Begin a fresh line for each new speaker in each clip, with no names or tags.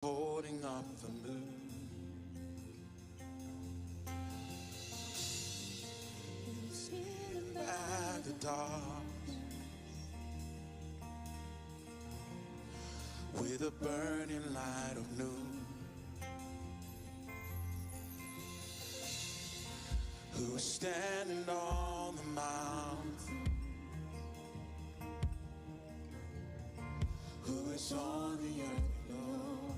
holding up the moon. Stealing back the dark with a burning light of noon. Who is standing on the mountain? Who is on the earth below?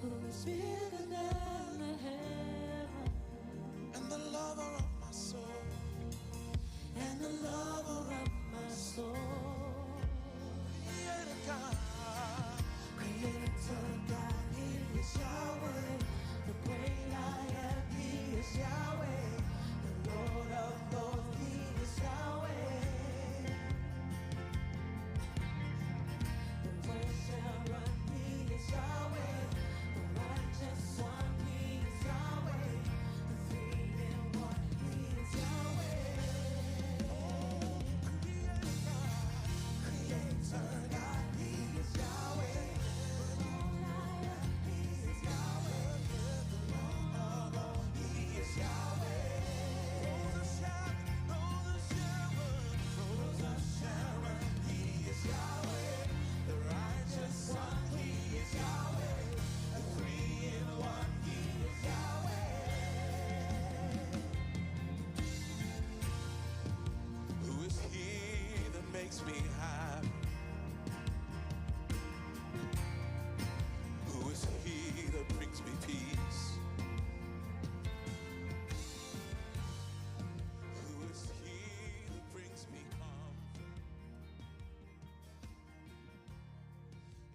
Who is bigger than the heaven? And the lover of my soul. And the lover of my soul. Creator God, Creator God, He is Yahweh. The great I am, He is Yahweh. The Lord of Lords, He is Yahweh. The world shall run, He is Yahweh. The righteous one, He is Yahweh. The three in one, He is Yahweh. Creator God, He is Yahweh. The Lord I am, He is Yahweh. The Lord of all, He is Yahweh. Rose of Sharon, He is Yahweh. The righteous one, He is Yahweh. The three in one, He is Yahweh. Who is He that makes me happy? Who is He that brings me peace? Who is He that brings me comfort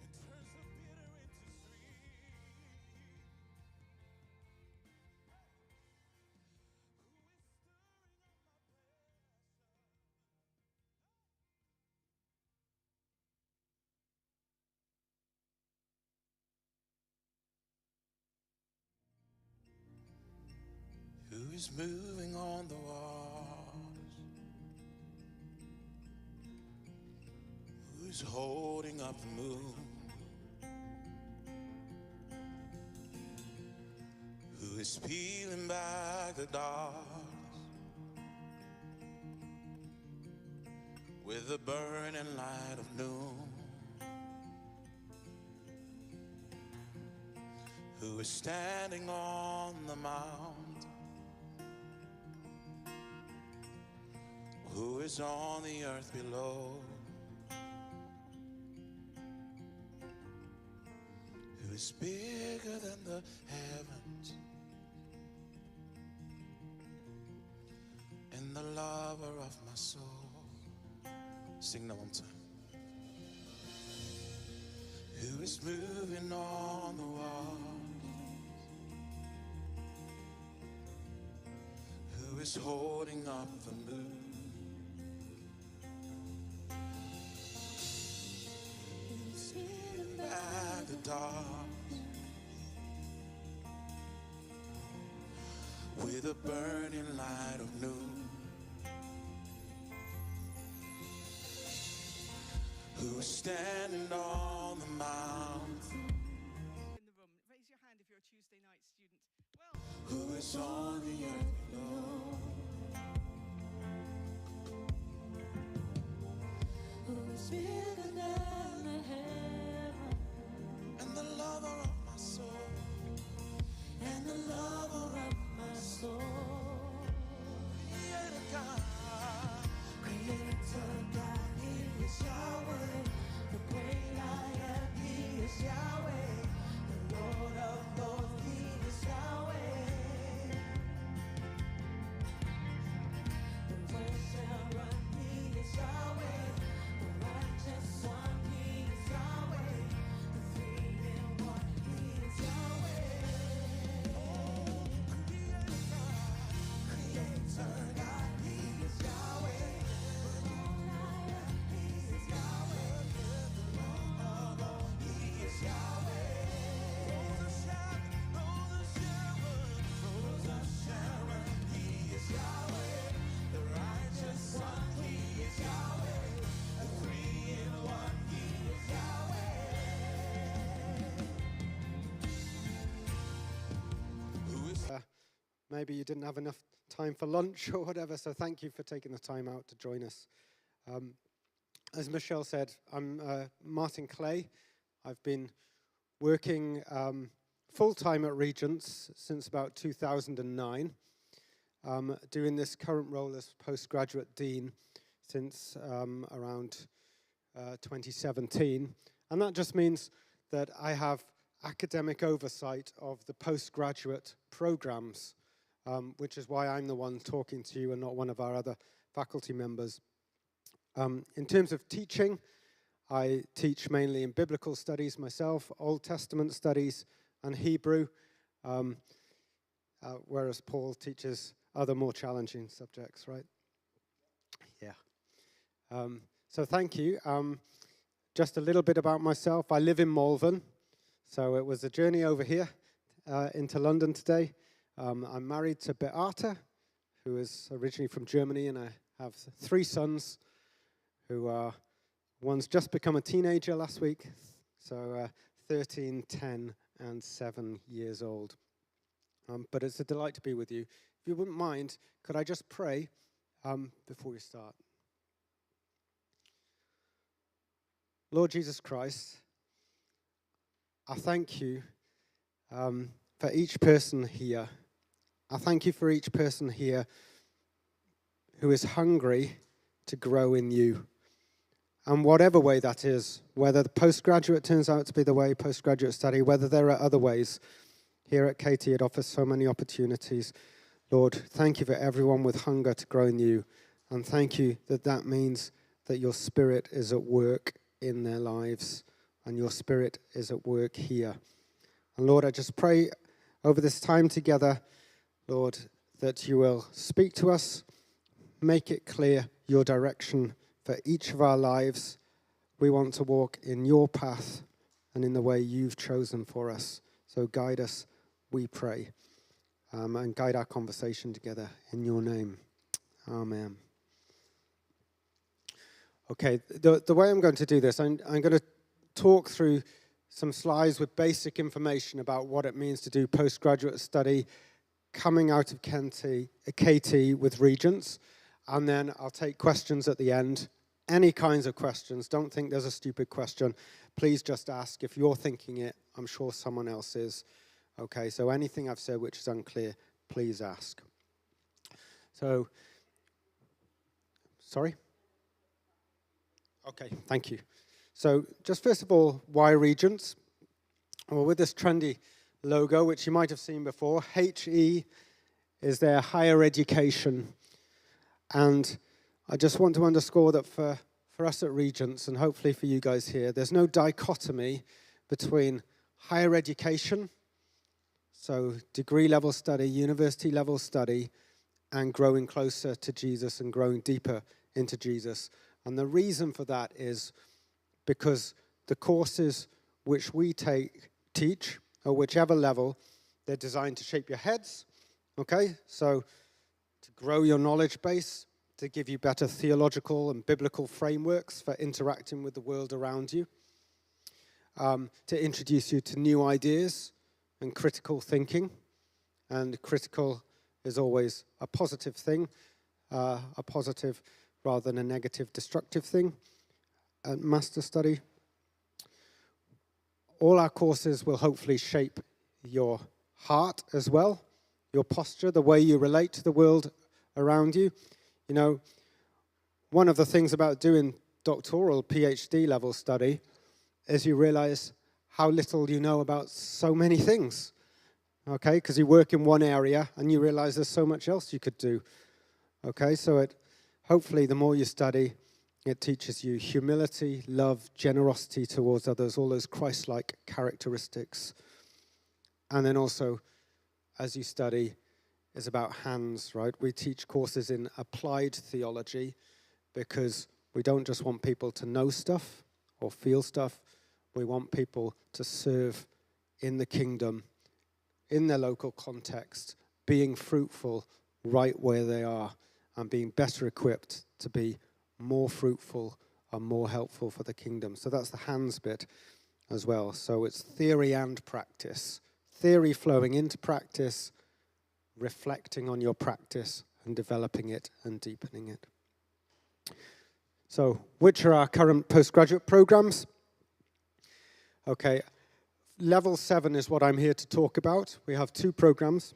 and turns the bitter into sweet? Who is stirring up my pressure? Who is moving on the waters? Who is holding up the moon? Who is peeling back the darkness with the burning light of noon? Who is standing on the mountain? Who is on the earth below? Who is bigger than the heavens? And the lover of my soul. Sing that one time. Who is moving on the waters? Who is holding up the moon? Back the dark with a burning light of noon. Who is standing on the mountain?
In the room, raise your hand if you're a Tuesday night student. Well,
Who is on the earth below? Who is bigger than the heaven? And the lover of my soul. And the lover of my soul. Creator God, Creator God, He is Yahweh. The great I am, He is Yahweh. The Lord of Lords, He is Yahweh. The world shall run, He is Yahweh. The righteous one,
maybe you didn't have enough time for lunch or whatever, so thank you for taking the time out to join us. As Michelle said, I'm Martin Clay. I've been working full-time at Regents since about 2009, doing this current role as Postgraduate Dean since around 2017. And that just means that I have academic oversight of the postgraduate programs, which is why I'm the one talking to you and not one of our other faculty members. In terms of teaching, I teach mainly in biblical studies myself, Old Testament studies, and Hebrew, whereas Paul teaches other more challenging subjects, right? Yeah. So thank you. Just a little bit about myself. I live in Malvern, so it was a journey over here into London today. I'm married to Beata, who is originally from Germany, and I have 3 sons who are, one's just become a teenager last week, so 13, 10, and 7 years old. But it's a delight to be with you. If you wouldn't mind, could I just pray before we start? Lord Jesus Christ, I thank you for each person here. I thank you for each person here who is hungry to grow in you. And whatever way that is, whether the postgraduate turns out to be the way, postgraduate study, whether there are other ways, here at KT it offers so many opportunities. Lord, thank you for everyone with hunger to grow in you. And thank you that that means that your Spirit is at work in their lives, and your Spirit is at work here. And Lord, I just pray over this time together, Lord, that you will speak to us, make it clear your direction for each of our lives. We want to walk in your path and in the way you've chosen for us. So guide us, we pray, and guide our conversation together in your name. Amen. Okay, the way I'm going to do this, I'm going to talk through some slides with basic information about what it means to do postgraduate study coming out of KT with Regents, and then I'll take questions at the end. Any kinds of questions. Don't think there's a stupid question. Please just ask. If you're thinking it, I'm sure someone else is. Okay, so anything I've said which is unclear, please ask. So, sorry? Okay, thank you. So, just first of all, why Regents? Well, with this trendy logo, which you might have seen before, HE is their higher education. And I just want to underscore that for us at Regents, and hopefully for you guys here, there's no dichotomy between higher education, so degree-level study, university-level study, and growing closer to Jesus and growing deeper into Jesus. And the reason for that is because the courses which we teach, at whichever level, they're designed to shape your heads, okay? So to grow your knowledge base, to give you better theological and biblical frameworks for interacting with the world around you, to introduce you to new ideas and critical thinking. And critical is always a positive thing, a positive rather than a negative, destructive thing. At Master Study, all our courses will hopefully shape your heart as well, your posture, the way you relate to the world around you. You know, one of the things about doing doctoral PhD level study is you realize how little you know about so many things, okay? Because you work in one area and you realize there's so much else you could do, okay? So hopefully the more you study, it teaches you humility, love, generosity towards others, all those Christ-like characteristics. And then also, as you study, is about hands, right? We teach courses in applied theology because we don't just want people to know stuff or feel stuff. We want people to serve in the kingdom, in their local context, being fruitful right where they are and being better equipped to be more fruitful and more helpful for the kingdom. So that's the hands bit as well. So it's theory and practice. Theory flowing into practice, reflecting on your practice and developing it and deepening it. So, which are our current postgraduate programs? Okay, level 7 is what I'm here to talk about. We have 2 programs.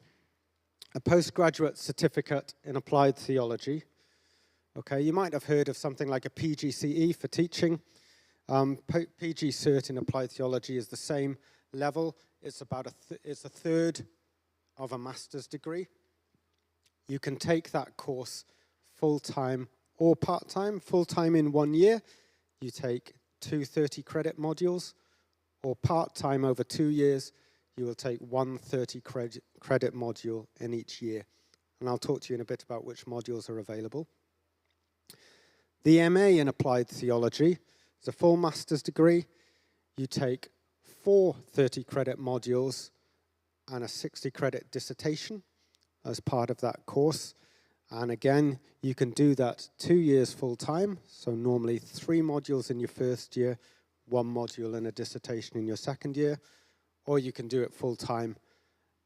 A postgraduate certificate in applied theology. Okay, you might have heard of something like a PGCE for teaching. PG Cert in applied theology is the same level. It's about it's a third of a master's degree. You can take that course full-time or part-time. Full-time in 1 year, you take 2 30-credit modules, or part-time over 2 years, you will take 1 30-credit module in each year. And I'll talk to you in a bit about which modules are available. The MA in applied theology is a full master's degree. You take 4 30-credit modules and a 60-credit dissertation as part of that course. And again, you can do that 2 years full-time, so normally 3 modules in your first year, 1 module and a dissertation in your second year, or you can do it full-time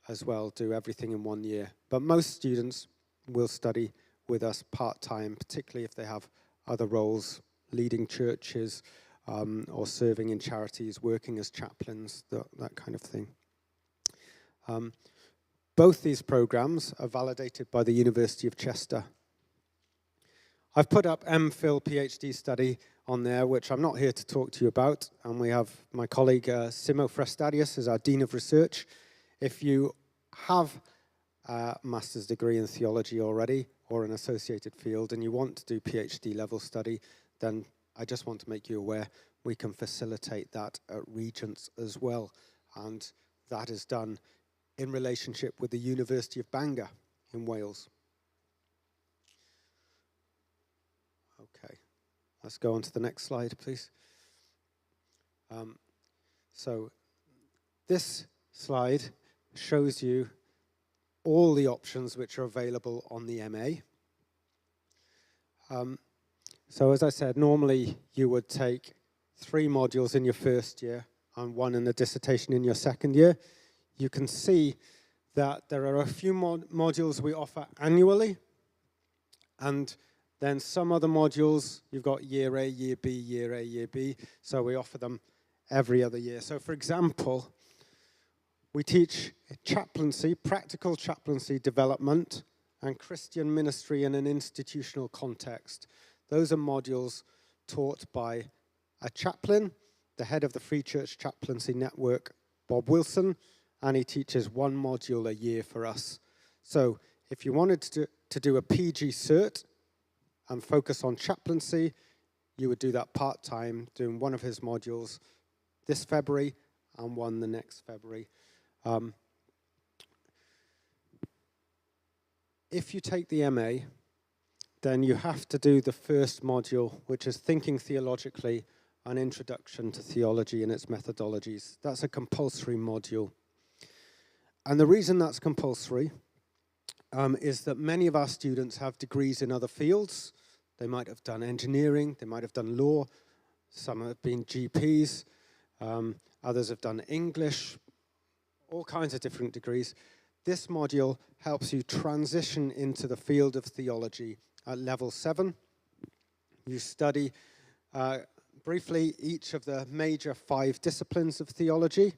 as well, do everything in 1 year. But most students will study with us part-time, particularly if they have other roles, leading churches, or serving in charities, working as chaplains, that kind of thing. Both these programs are validated by the University of Chester. I've put up MPhil PhD study on there, which I'm not here to talk to you about, and we have my colleague Simo Frestadius as our Dean of Research. If you have a master's degree in theology already, or an associated field, and you want to do PhD level study, then I just want to make you aware we can facilitate that at Regents as well, and that is done in relationship with the University of Bangor in Wales. Okay, let's go on to the next slide, please. So this slide shows you all the options which are available on the MA. So as I said, normally you would take 3 modules in your first year and 1 in a dissertation in your second year. You can see that there are a few modules we offer annually, and then some other modules, you've got year A, year B, year A, year B, so we offer them every other year. So for example, we teach chaplaincy, practical chaplaincy development, and Christian ministry in an institutional context. Those are modules taught by a chaplain, the head of the Free Church Chaplaincy Network, Bob Wilson, and he teaches 1 module a year for us. So if you wanted to do a PG Cert and focus on chaplaincy, you would do that part-time, doing 1 of his modules this February and 1 the next February. If you take the MA, then you have to do the first module, which is Thinking Theologically, an Introduction to Theology and its Methodologies. That's a compulsory module. And the reason that's compulsory is that many of our students have degrees in other fields. They might have done engineering, they might have done law, some have been GPs, others have done English, all kinds of different degrees. This module helps you transition into the field of theology at level 7. You study briefly each of the major 5 disciplines of theology.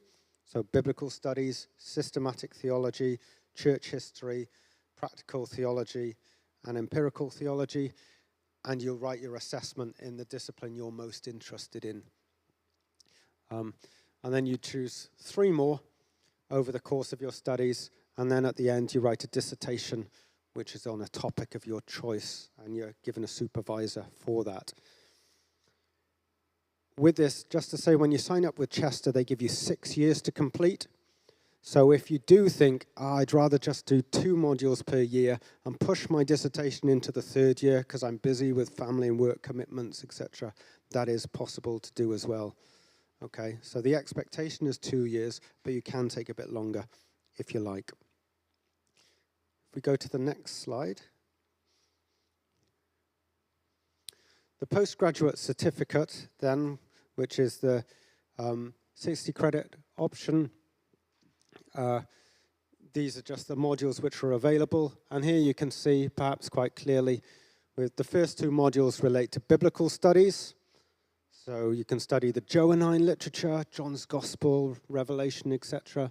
So biblical studies, systematic theology, church history, practical theology, and empirical theology. And you'll write your assessment in the discipline you're most interested in. And then you choose 3 more over the course of your studies. And then at the end, you write a dissertation, which is on a topic of your choice. And you're given a supervisor for that. With this, just to say, when you sign up with Chester, they give you 6 years to complete. So if you do think, I'd rather just do 2 modules per year and push my dissertation into the 3rd year because I'm busy with family and work commitments, etc., that is possible to do as well. Okay, so the expectation is 2 years, but you can take a bit longer if you like. If we go to the next slide. The postgraduate certificate, then, which is the 60 credit option, these are just the modules which are available. And here you can see, perhaps quite clearly, with the first two modules relate to biblical studies. So you can study the Johannine literature, John's Gospel, Revelation, etc.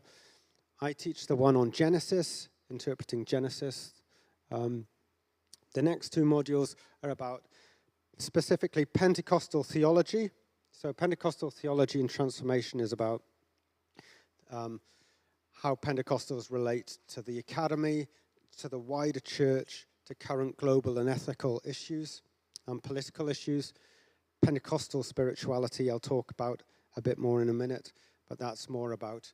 I teach the one on Genesis, interpreting Genesis. The next two modules are about specifically Pentecostal theology. So Pentecostal theology and transformation is about how Pentecostals relate to the academy, to the wider church, to current global and ethical issues and political issues. Pentecostal spirituality I'll talk about a bit more in a minute, but that's more about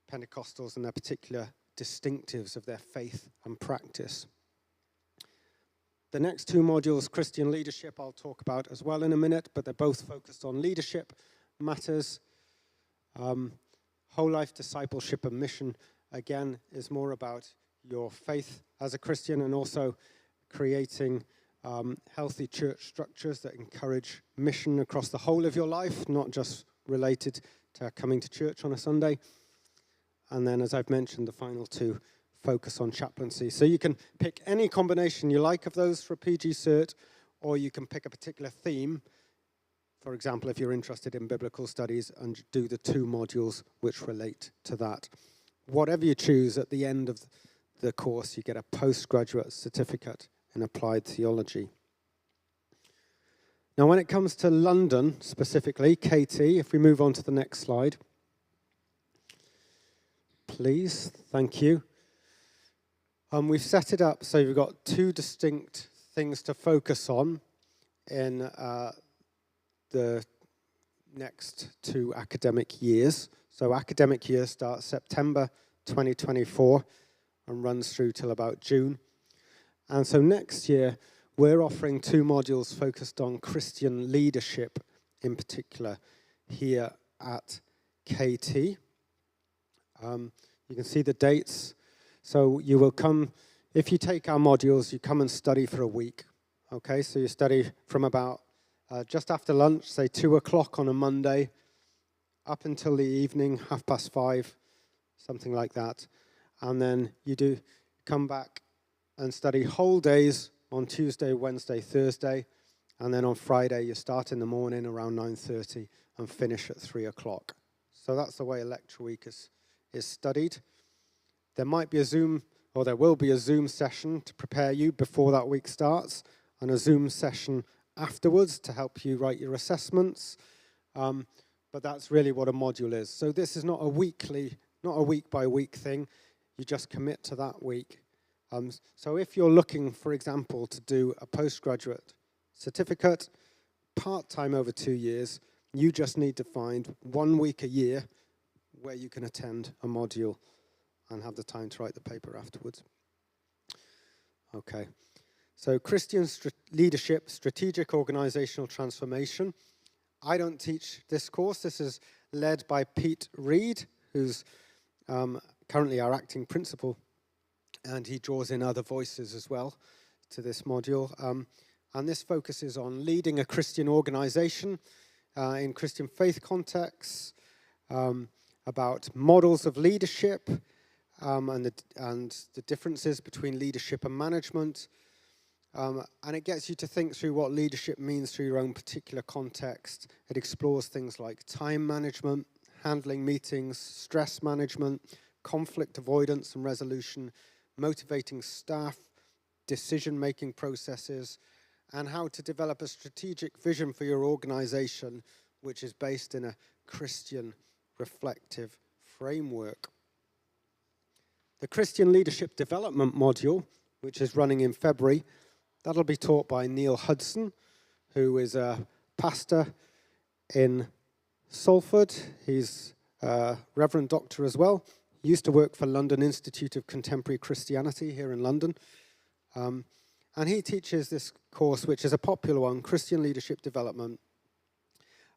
Pentecostals and their particular distinctives of their faith and practice. The next two modules, Christian leadership, I'll talk about as well in a minute, but they're both focused on leadership matters. Whole life discipleship and mission, again, is more about your faith as a Christian and also creating healthy church structures that encourage mission across the whole of your life, not just related to coming to church on a Sunday. And then, as I've mentioned, the final two focus on chaplaincy. So you can pick any combination you like of those for a PG cert, or you can pick a particular theme. For example, if you're interested in biblical studies, and do the two modules which relate to that. Whatever you choose, at the end of the course, you get a postgraduate certificate in applied theology. Now, when it comes to London specifically, KT, if we move on to the next slide. Please, thank you. We've set it up so you've got two distinct things to focus on in the next two academic years. So academic year starts September 2024 and runs through till about June. And so next year, we're offering two modules focused on Christian leadership in particular here at KT. You can see the dates. So you will come, if you take our modules, you come and study for a week. Okay, so you study from about just after lunch, say 2 o'clock on a Monday, up until the evening, 5:30, something like that. And then you do come back and study whole days on Tuesday, Wednesday, Thursday. And then on Friday, you start in the morning around 9:30 and finish at 3 o'clock. So that's the way a lecture week is studied. There might be a Zoom, or there will be a Zoom session to prepare you before that week starts, and a Zoom session afterwards to help you write your assessments. But that's really what a module is. So this is not a week-by-week thing. You just commit to that week. So if you're looking, for example, to do a postgraduate certificate, part-time over 2 years, you just need to find 1 week a year where you can attend a module and have the time to write the paper afterwards. Okay, so Christian leadership, strategic organizational transformation. I don't teach this course. This is led by Pete Reed, who's currently our acting principal, and he draws in other voices as well to this module. And this focuses on leading a Christian organization in Christian faith contexts, about models of leadership, and the differences between leadership and management. And it gets you to think through what leadership means through your own particular context. It explores things like time management, handling meetings, stress management, conflict avoidance and resolution, motivating staff, decision-making processes, and how to develop a strategic vision for your organization, which is based in a Christian reflective framework. The Christian Leadership Development module, which is running in February, that'll be taught by Neil Hudson, who is a pastor in Salford. He's a Reverend Doctor as well. He used to work for London Institute of Contemporary Christianity here in London. And he teaches this course, which is a popular one, Christian Leadership Development.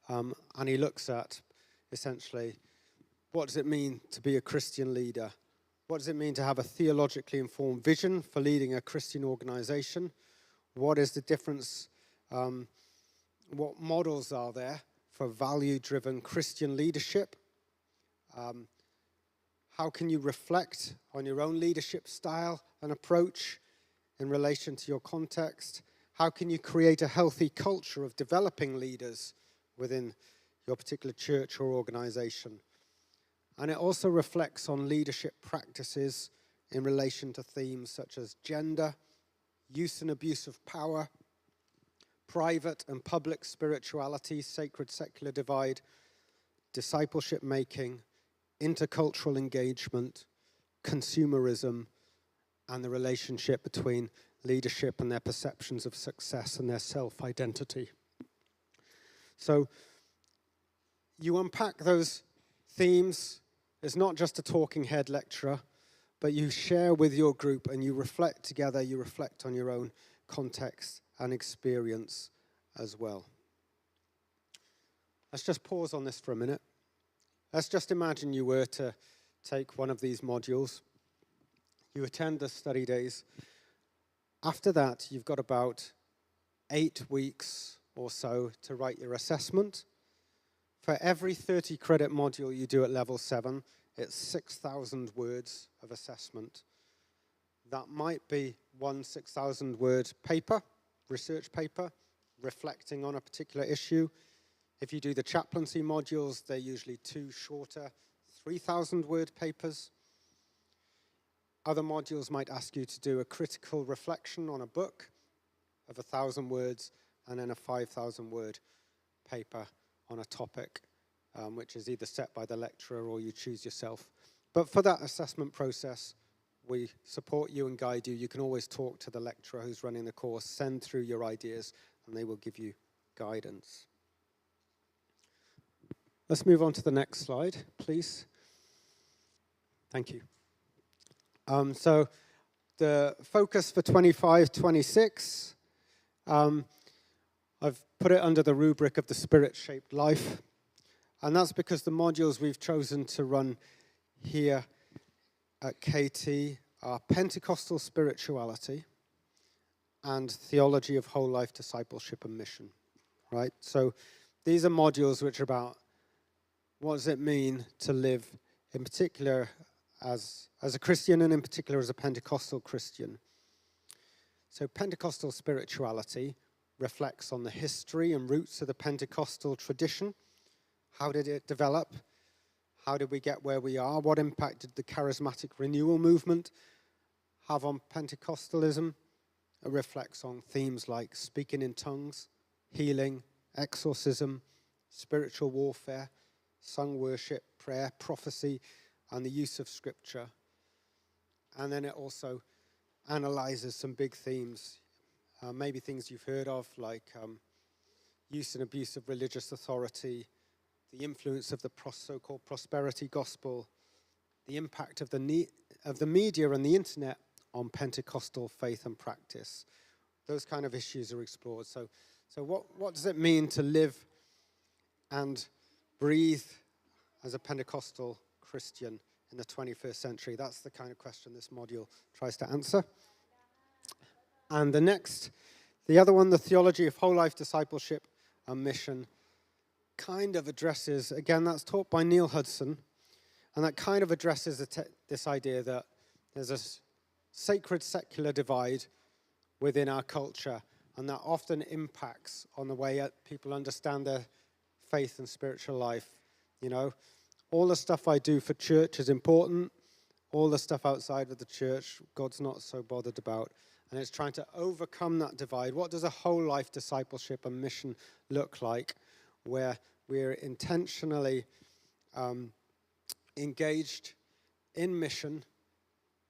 And he looks at, essentially, what does it mean to be a Christian leader? What does it mean to have a theologically informed vision for leading a Christian organization? What is the difference? What models are there for value-driven Christian leadership? How can you reflect on your own leadership style and approach in relation to your context? How can you create a healthy culture of developing leaders within your particular church or organization? And it also reflects on leadership practices in relation to themes such as gender, use and abuse of power, private and public spirituality, sacred secular divide, discipleship making, intercultural engagement, consumerism, and the relationship between leadership and their perceptions of success and their self-identity. So you unpack those themes. It's not just a talking head lecturer, but you share with your group and you reflect together, you reflect on your own context and experience as well. Let's just pause on this for a minute. Let's just imagine you were to take one of these modules. You attend the study days. After that, you've got about 8 weeks or so to write your assessment. For every 30 credit module you do at level 7, it's 6,000 words of assessment. That might be one 6,000 word paper, research paper, reflecting on a particular issue. If you do the chaplaincy modules, they're usually 2 shorter 3,000 word papers. Other modules might ask you to do a critical reflection on a book of 1,000 words and then a 5,000 word paper on a topic, which is either set by the lecturer or you choose yourself. But for that assessment process, we support you and guide you. You can always talk to the lecturer who's running the course, send through your ideas, and they will give you guidance. Let's move on to the next slide, please. Thank you. So the focus for 25-26, I've put it under the rubric of the Spirit-shaped life. And that's because the modules we've chosen to run here at KT are Pentecostal spirituality and theology of whole life discipleship and mission, right? So these are modules which are about what does it mean to live in particular as a Christian and in particular as a Pentecostal Christian. So Pentecostal spirituality reflects on the history and roots of the Pentecostal tradition. How did it develop? How did we get where we are? What impact did the charismatic renewal movement have on Pentecostalism? It reflects on themes like speaking in tongues, healing, exorcism, spiritual warfare, sung worship, prayer, prophecy, and the use of scripture. And then it also analyzes some big themes, maybe things you've heard of, like use and abuse of religious authority, the influence of the so-called prosperity gospel, the impact of the media and the internet on Pentecostal faith and practice. Those kind of issues are explored. So what does it mean to live and breathe as a Pentecostal Christian in the 21st century? That's the kind of question this module tries to answer. And the other one, the theology of whole life discipleship and mission, kind of addresses, again, that's taught by Neil Hudson, and that kind of addresses this idea that there's a sacred secular divide within our culture, and that often impacts on the way people understand their faith and spiritual life. You know, all the stuff I do for church is important. All the stuff outside of the church, God's not so bothered about. And it's trying to overcome that divide. What does a whole life discipleship and mission look like, where we're intentionally engaged in mission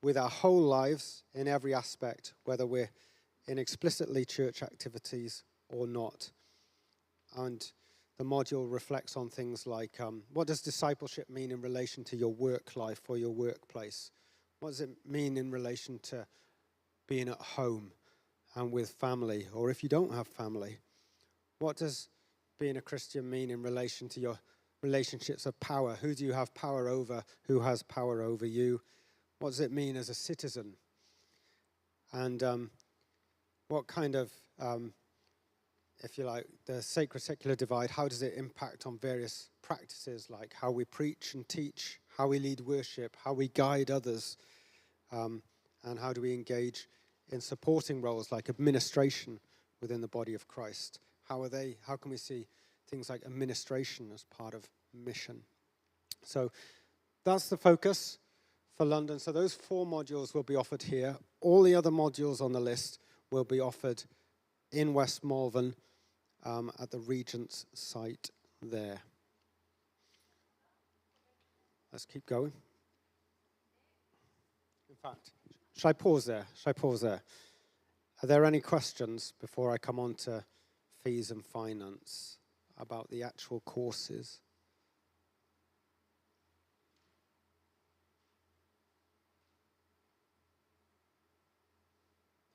with our whole lives in every aspect, whether we're in explicitly church activities or not. And the module reflects on things like, what does discipleship mean in relation to your work life or your workplace? What does it mean in relation to being at home and with family, or if you don't have family? What does being a Christian mean in relation to your relationships of power? Who do you have power over? Who has power over you? What does it mean as a citizen? And what kind of, if you like, the sacred secular divide, how does it impact on various practices like how we preach and teach, how we lead worship, how we guide others, and how do we engage in supporting roles like administration within the body of Christ. How can we see things like administration as part of mission? So that's the focus for London. So those 4 modules will be offered here. All the other modules on the list will be offered in West Malvern at the Regent's site there. Let's keep going. In fact, should I pause there? Are there any questions before I come on to fees and finance about the actual courses?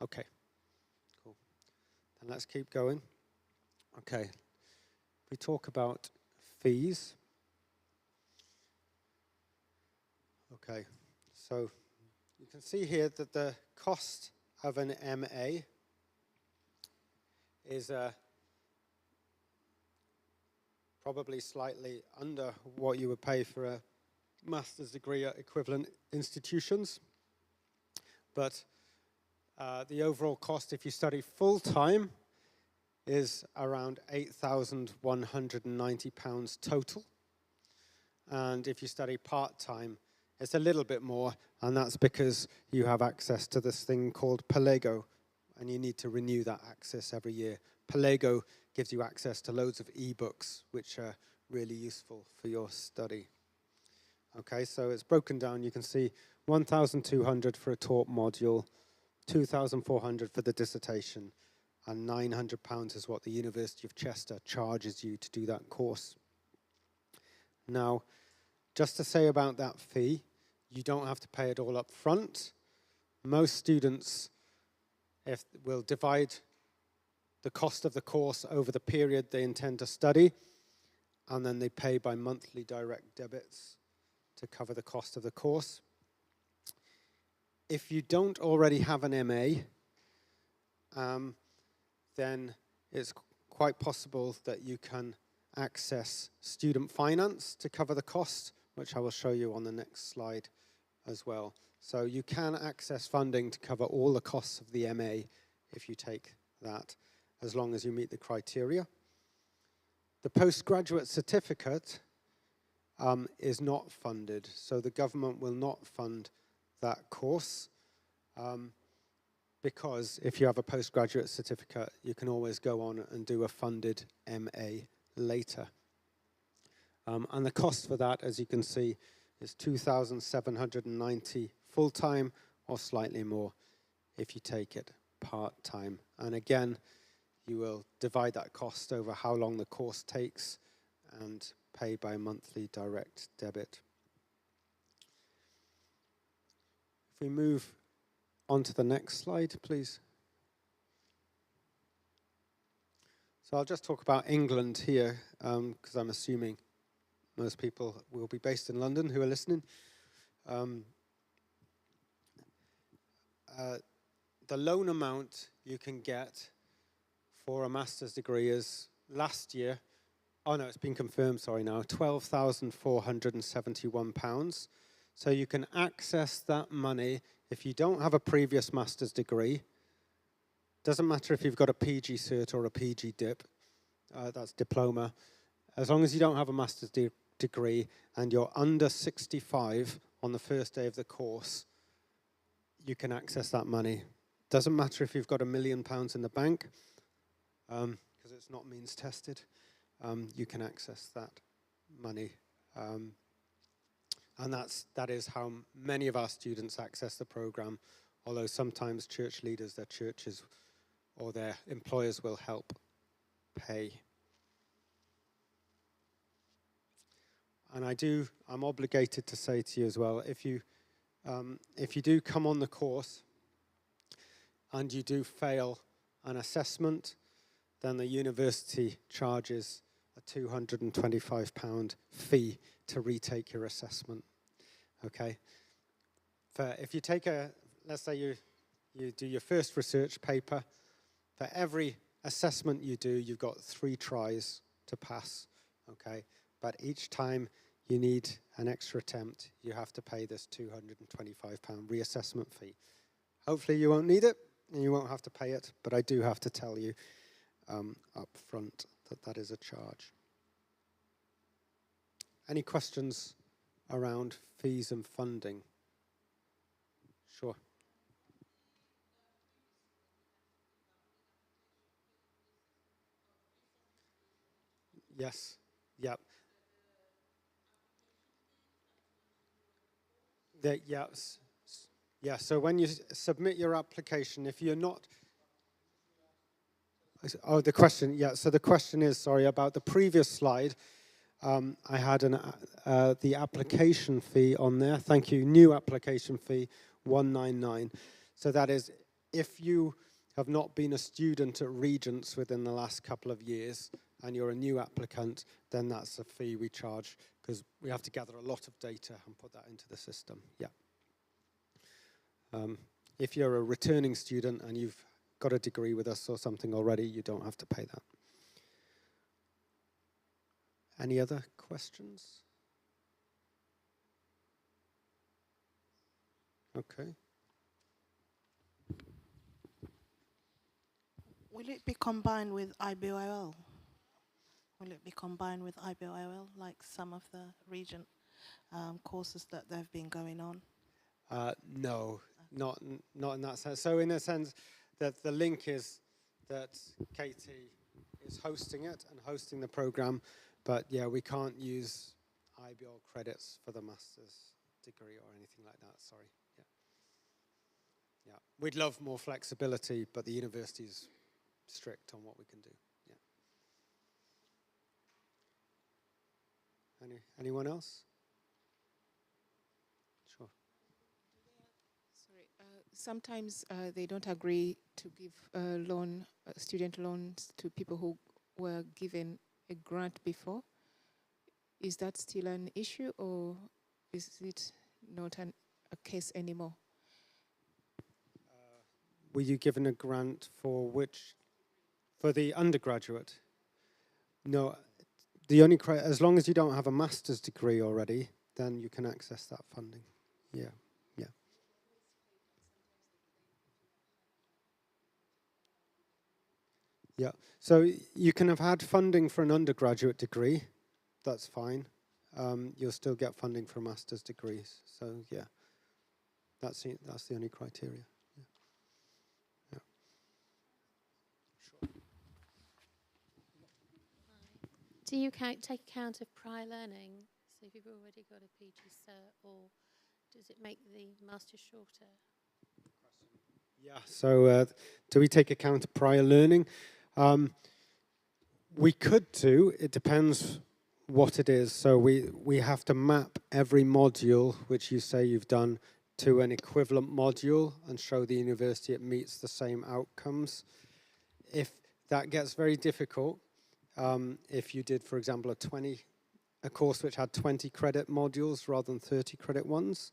Okay, cool. Then let's keep going. Okay, we talk about fees. Okay, so you can see here that the cost of an MA is probably slightly under what you would pay for a master's degree at equivalent institutions. But the overall cost, if you study full-time, is around £8,190 total. And if you study part-time, it's a little bit more, and that's because you have access to this thing called Palego, and you need to renew that access every year. Palego gives you access to loads of ebooks, which are really useful for your study. Okay, so it's broken down. You can see 1,200 for a taught module, 2,400 for the dissertation, and £900 is what the University of Chester charges you to do that course. Now, just to say about that fee, you don't have to pay it all up front. Most students will divide the cost of the course over the period they intend to study, and then they pay by monthly direct debits to cover the cost of the course. If you don't already have an MA, then it's quite possible that you can access student finance to cover the cost, which I will show you on the next slide as well. So you can access funding to cover all the costs of the MA if you take that, as long as you meet the criteria. The postgraduate certificate is not funded, so the government will not fund that course, because if you have a postgraduate certificate, you can always go on and do a funded MA later. And the cost for that, as you can see, is $2,790 full-time, or slightly more if you take it part-time. And again, you will divide that cost over how long the course takes and pay by monthly direct debit. If we move on to the next slide, please. So I'll just talk about England here, because I'm assuming most people will be based in London who are listening. The loan amount you can get for a master's degree is last year, oh no, it's been confirmed, sorry now, £12,471. So you can access that money if you don't have a previous master's degree. Doesn't matter if you've got a PG cert or a PG dip, that's diploma. As long as you don't have a master's degree and you're under 65 on the first day of the course, you can access that money. Doesn't matter if you've got £1 million in the bank, because it's not means tested. You can access that money. And that is how many of our students access the program, although sometimes church leaders, their churches or their employers will help pay. And I'm obligated to say to you as well, if you do come on the course and you do fail an assessment, then the university charges a £225 fee to retake your assessment. Okay? If you take let's say you do your first research paper, for every assessment you do, you've got 3 tries to pass. Okay? But each time you need an extra attempt, you have to pay this £225 reassessment fee. Hopefully you won't need it, and you won't have to pay it, but I do have to tell you up front that that is a charge. Any questions around fees and funding? Sure. Yes. Yep. Yes. Yeah. So when you submit your application, if you're not, oh, the question. Yeah. So the question is, sorry, about the previous slide. I had the application fee on there. Thank you. New application fee, $199. So that is, if you have not been a student at Regents within the last couple of years and you're a new applicant, then that's a fee we charge because we have to gather a lot of data and put that into the system. Yeah. If you're a returning student and you've got a degree with us or something already, you don't have to pay that. Any other questions? Okay.
Will it be combined with IBOL? Will it be combined with IBOL, like some of the Regent courses that they've been going on?
No, not in that sense. So in a sense that the link is that Katie is hosting it and hosting the program, but yeah, we can't use IBL credits for the master's degree or anything like that, sorry. Yeah. Yeah. We'd love more flexibility, but the university's strict on what we can do. Yeah. Anyone else? Sure.
Sorry, sometimes they don't agree to give student loans to people who were given a grant before. Is that still an issue, or is it not a case anymore?
Were you given a grant for which? For the undergraduate? No. The only as long as you don't have a master's degree already, then you can access that funding. Yeah, yeah. Yeah. So you can have had funding for an undergraduate degree. That's fine. You'll still get funding for master's degrees. So yeah, that's the only criteria. Yeah. Yeah. Sure.
Do you take account of prior learning? So if you've already got a PG cert, or does it make the master shorter?
Yeah. So do we take account of prior learning? We could do. It depends what it is. So we have to map every module which you say you've done to an equivalent module and show the university it meets the same outcomes. If that gets very difficult, if you did, for example, a course which had 20 credit modules rather than 30 credit ones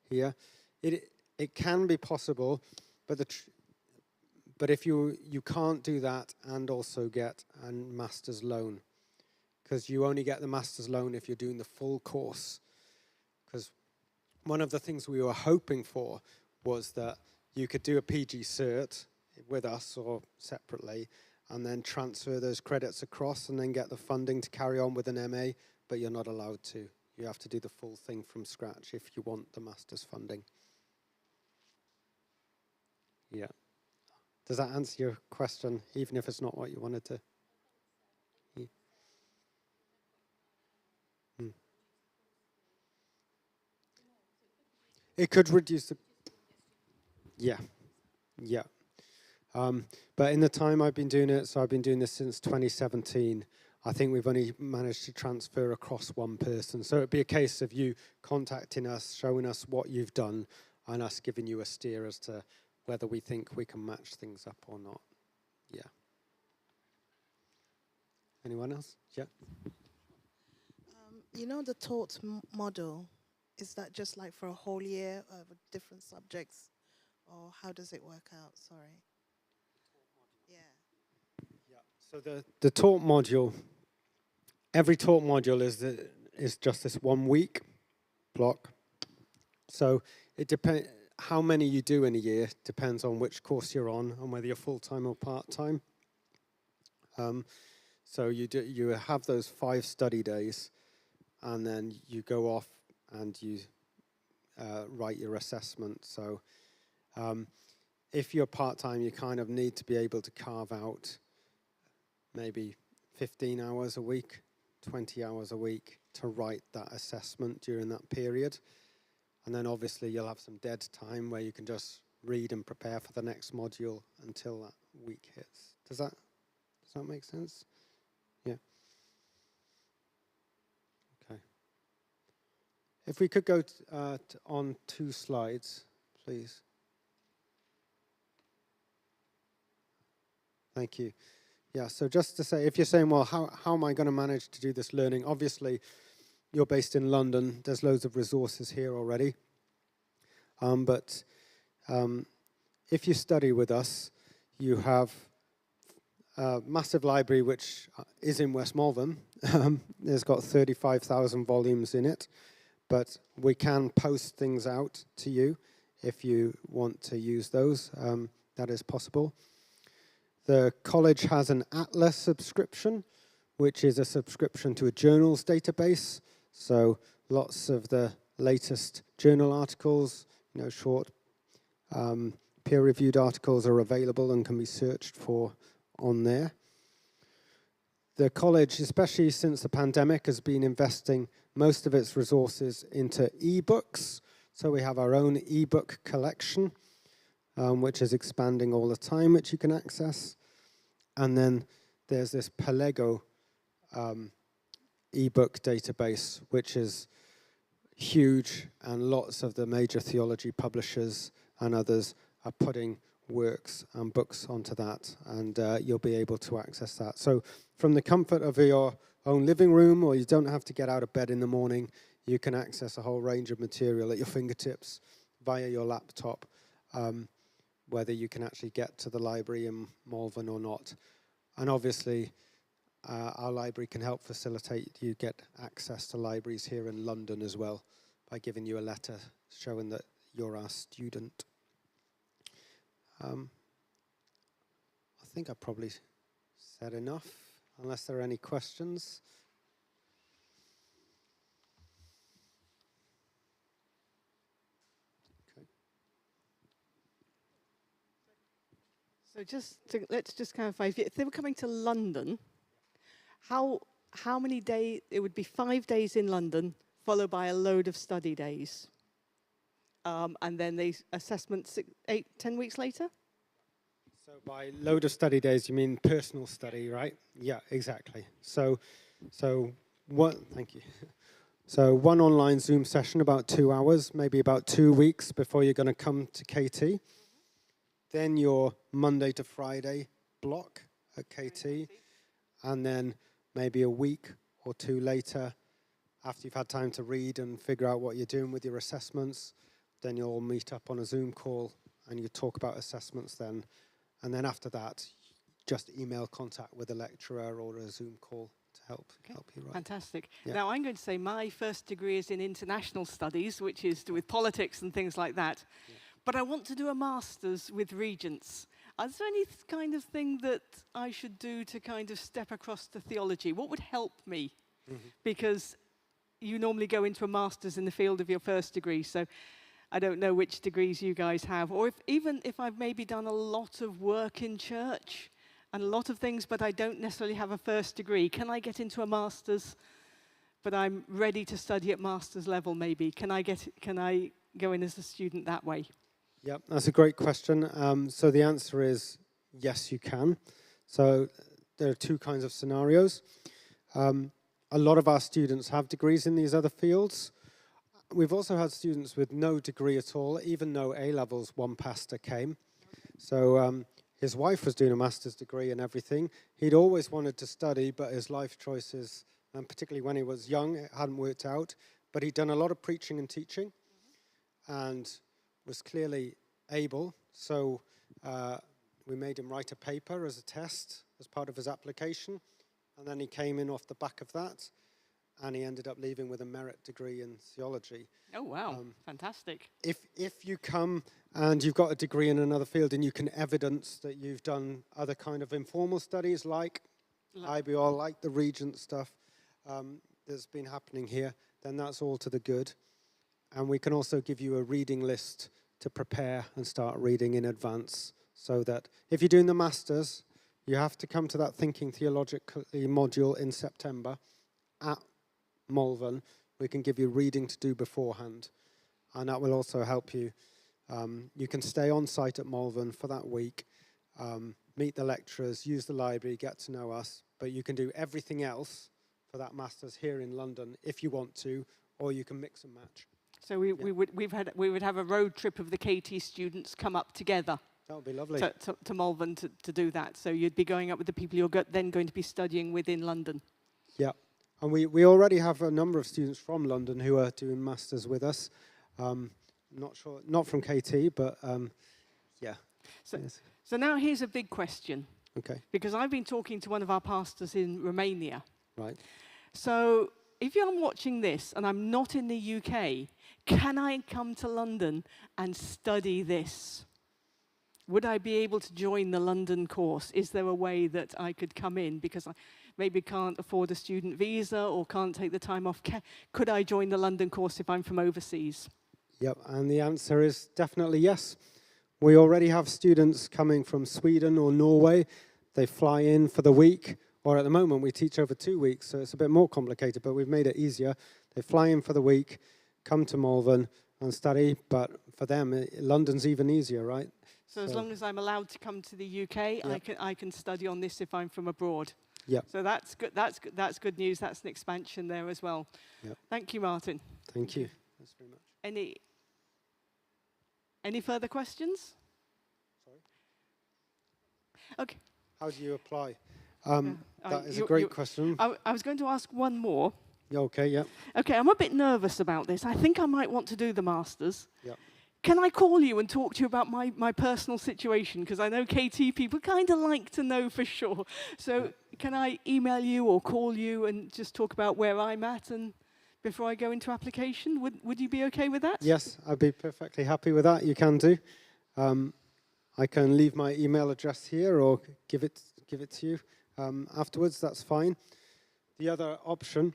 here, it can be possible, but if you can't do that and also get a master's loan, because you only get the master's loan if you're doing the full course. Because one of the things we were hoping for was that you could do a PG cert with us or separately and then transfer those credits across and then get the funding to carry on with an MA, but you're not allowed to. You have to do the full thing from scratch if you want the master's funding. Yeah. Does that answer your question, even if it's not what you wanted to? Yeah. It could reduce the... Yeah, yeah. But in the time I've been doing it, so I've been doing this since 2017, I think we've only managed to transfer across one person. So it'd be a case of you contacting us, showing us what you've done, and us giving you a steer as to whether we think we can match things up or not. Yeah. Anyone else? Yeah.
You know the taught model, is that just like for a whole year of different subjects, or how does it work out? Sorry. Yeah.
Yeah. So the taught module, every taught module is just this 1 week block. So it depends, how many you do in a year depends on which course you're on and whether you're full-time or part-time. So you have those 5 study days, and then you go off and you write your assessment. So if you're part-time, you kind of need to be able to carve out maybe 15 hours a week, 20 hours a week to write that assessment during that period. And then obviously you'll have some dead time where you can just read and prepare for the next module until that week hits. Does that make sense? Yeah. Okay. If we could go on 2 slides, please. Thank you. Yeah, so just to say, if you're saying, well, how am I going to manage to do this learning? Obviously, you're based in London. There's loads of resources here already. But if you study with us, you have a massive library which is in West Malvern. It's got 35,000 volumes in it. But we can post things out to you if you want to use those. That is possible. The college has an Atlas subscription, which is a subscription to a journals database. So lots of the latest journal articles, short peer-reviewed articles are available and can be searched for on there. The college, especially since the pandemic, has been investing most of its resources into ebooks. So we have our own ebook collection, which is expanding all the time, which you can access. And then there's this Pelego ebook database, which is huge, and lots of the major theology publishers and others are putting works and books onto that, and you'll be able to access that. So from the comfort of your own living room, or you don't have to get out of bed in the morning, you can access a whole range of material at your fingertips via your laptop, whether you can actually get to the library in Malvern or not. And obviously, our library can help facilitate you get access to libraries here in London as well by giving you a letter showing that you're our student. I think I probably said enough, unless there are any questions. Okay.
So let's just clarify. If they were coming to London, how many days? It would be 5 days in London, followed by a load of study days. And then the assessment 10 weeks later?
So by load of study days, you mean personal study, right? Yeah, exactly. So thank you. So one online Zoom session, about 2 hours, maybe about 2 weeks before you're going to come to KT. Then your Monday to Friday block at KT. And then maybe a week or 2 later, after you've had time to read and figure out what you're doing with your assessments, then you'll all meet up on a Zoom call and you talk about assessments then. And then after that, just email contact with a lecturer or a Zoom call to help you write.
Fantastic.
Yeah.
Now, I'm going to say my first degree is in international studies, which is to do with politics and things like that. Yeah. But I want to do a master's with regents. Is there any kind of thing that I should do to kind of step across to theology? What would help me? Mm-hmm. Because you normally go into a master's in the field of your first degree, so I don't know which degrees you guys have. Or even if I've maybe done a lot of work in church and a lot of things, but I don't necessarily have a first degree, can I get into a master's, but I'm ready to study at master's level maybe? Can I go in as a student that way?
Yep, that's a great question. So the answer is yes, you can. So there are 2 kinds of scenarios. A lot of our students have degrees in these other fields. We've also had students with no degree at all, even though A-levels, one pastor came. So his wife was doing a master's degree and everything. He'd always wanted to study, but his life choices, and particularly when he was young, it hadn't worked out. But he'd done a lot of preaching and teaching, and was clearly able. So we made him write a paper as a test, as part of his application. And then he came in off the back of that. and he ended up leaving with a merit degree in theology.
Oh, wow. Fantastic.
If you come and you've got a degree in another field and you can evidence that you've done other kind of informal studies like IBR, like the Regent stuff that's been happening here, then that's all to the good. And we can also give you a reading list to prepare and start reading in advance, so that if you're doing the Masters, you have to come to that Thinking Theologically module in September at Malvern. We can give you reading to do beforehand, and that will also help you. You can stay on site at Malvern for that week, meet the lecturers, use the library, get to know us, but you can do everything else for that Masters here in London if you want to, or you can mix and match.
So we would have a road trip of the KT students come up together.
That would be lovely.
To Malvern to do that. So you'd be going up with the people you're then going to be studying with in London.
Yeah, and we already have a number of students from London who are doing Masters with us. Not sure, not from KT, but yeah.
So now here's a big question.
Okay.
Because I've been talking to one of our pastors in Romania.
Right.
So if I'm watching this and I'm not in the UK, can I come to London and study this? Would I be able to join the London course? Is there a way that I could come in because I maybe can't afford a student visa or can't take the time off? Could I join the London course if I'm from overseas?
Yep, and the answer is definitely yes. We already have students coming from Sweden or Norway. They fly in for the week, or at the moment we teach over 2 weeks, so it's a bit more complicated, but we've made it easier. They fly in for the week, come to Malvern and study, but for them, London's even easier, right?
So as long as I'm allowed to come to the UK,
yep.
I can study on this if I'm from abroad.
Yeah.
So that's good. That's good news. That's an expansion there as well.
Yep.
Thank you, Martin.
Thank you. Thanks very much.
Any further questions?
Sorry?
Okay.
How do you apply? That is a great question.
I was going to ask one more.
Okay, yeah.
Okay, I'm a bit nervous about this. I think I might want to do the Masters.
Yeah.
Can I call you and talk to you about my personal situation? Because I know KT people kind of like to know for sure. So can I email you or call you and just talk about where I'm at and before I go into application? Would you be okay with that?
Yes, I'd be perfectly happy with that. You can do. I can leave my email address here or give it to you afterwards. That's fine. The other option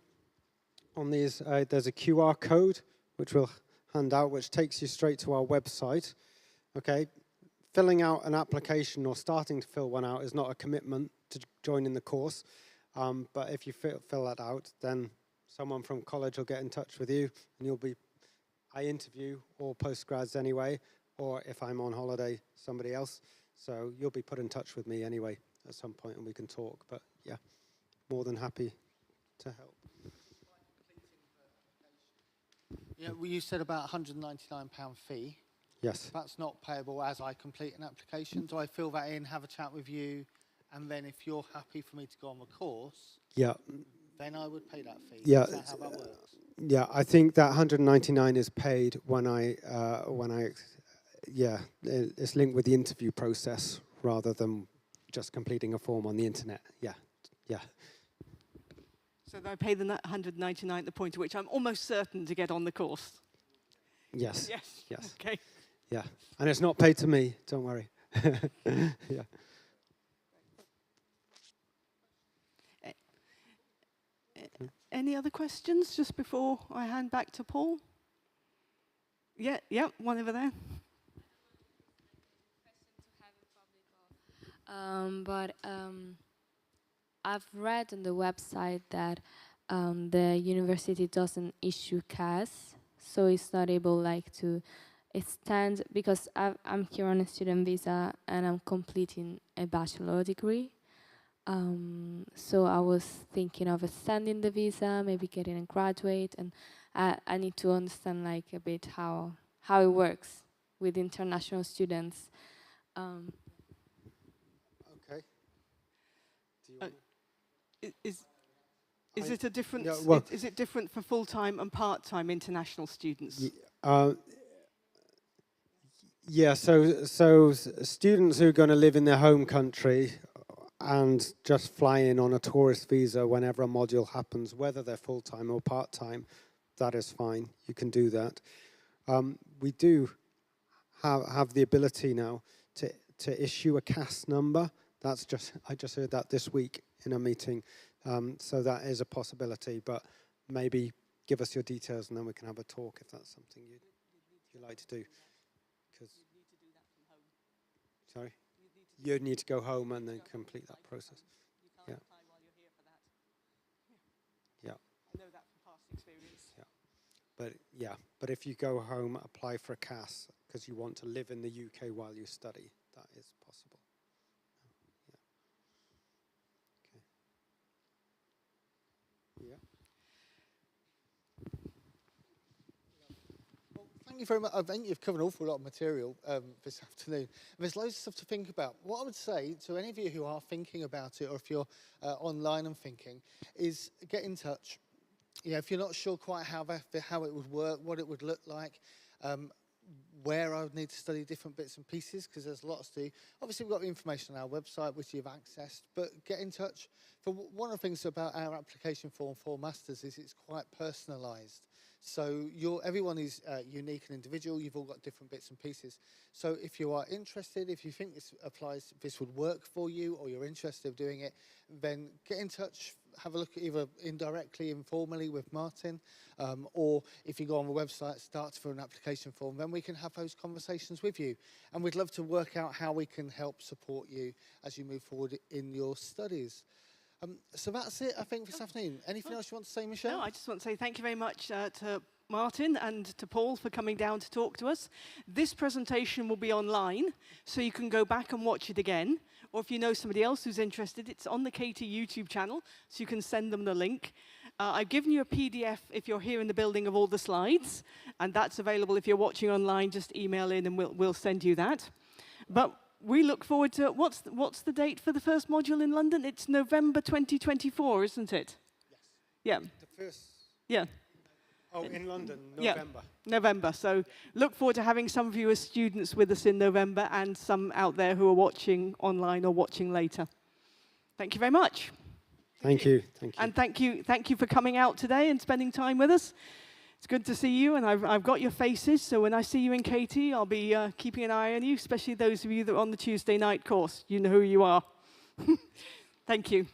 on these, there's a QR code which we'll hand out, which takes you straight to our website. Okay, filling out an application or starting to fill one out is not a commitment to joining the course, but if you fill that out, then someone from college will get in touch with you, and I interview all postgrads anyway, or if I'm on holiday, somebody else. So you'll be put in touch with me anyway at some point, and we can talk. But yeah, more than happy to help.
Yeah, well, you said about £199 fee.
Yes.
That's not payable as I complete an application. Do I fill that in, have a chat with you, and then if you're happy for me to go on the course,
yeah,
then I would pay that fee?
Yeah.
Is that how that works?
Yeah, I think that 199 is paid when it's linked with the interview process rather than just completing a form on the internet. Yeah.
So I pay the 199 at the point at which I'm almost certain to get on the course.
Yes.
Yes. Okay.
Yeah, and it's not paid to me. Don't worry. Yeah.
Any other questions just before I hand back to Paul? Yeah, one over there.
I've read on the website that the university doesn't issue CAS, so it's not able to extend, because I'm here on a student visa and I'm completing a bachelor degree. So I was thinking of extending the visa, maybe getting a graduate, and I need to understand a bit how it works with international students.
Okay. Do you
Is it a different?
Yeah, well,
is it different for full-time and part-time international students?
Yeah. So students who are going to live in their home country and just fly in on a tourist visa whenever a module happens, whether they're full-time or part-time, that is fine. You can do that. We do have the ability now to issue a CAS number. I just heard that this week in a meeting. So that is a possibility, but maybe give us your details and then we can have a talk if that's something you'd like to do. Sorry? You'd need to go home and then complete that process.
You can't apply while you're here for that.
Yeah.
I know that from past experience.
But if you go home, apply for a CAS because you want to live in the UK while you study, that is possible. Yeah. Yeah.
Thank you very much. I think you've covered an awful lot of material this afternoon. There's loads of stuff to think about. What I would say to any of you who are thinking about it, or if you're online and thinking, is get in touch. Yeah, if you're not sure quite how it would work, what it would look like, where I would need to study different bits and pieces, because there's lots to do. Obviously, we've got the information on our website, which you've accessed, but get in touch. For one of the things about our application form for Masters is it's quite personalised. So everyone is unique and individual. You've all got different bits and pieces. So if you are interested, if you think this would work for you, or you're interested in doing it, then get in touch. Have a look at either indirectly, informally with Martin, or if you go on the website, start for an application form, then we can have those conversations with you. And we'd love to work out how we can help support you as you move forward in your studies. So that's it, I think, this afternoon. Anything else you want to say, Michelle?
No, I just want to say thank you very much to Martin and to Paul for coming down to talk to us. This presentation will be online, so you can go back and watch it again. Or if you know somebody else who's interested, it's on the KT YouTube channel, so you can send them the link. I've given you a PDF if you're here in the building of all the slides, and that's available if you're watching online. Just email in and we'll send you that. But we look forward to, what's the date for the first module in London? It's November 2024, isn't it? Yes. Yeah.
The first?
Yeah.
Oh, in London, November.
Yeah, November. So look forward to having some of you as students with us in November, and some out there who are watching online or watching later. Thank you very much.
Thank you. Thank you.
And thank you for coming out today and spending time with us. It's good to see you, and I've got your faces, so when I see you in KT, I'll be keeping an eye on you, especially those of you that are on the Tuesday night course. You know who you are. Thank you.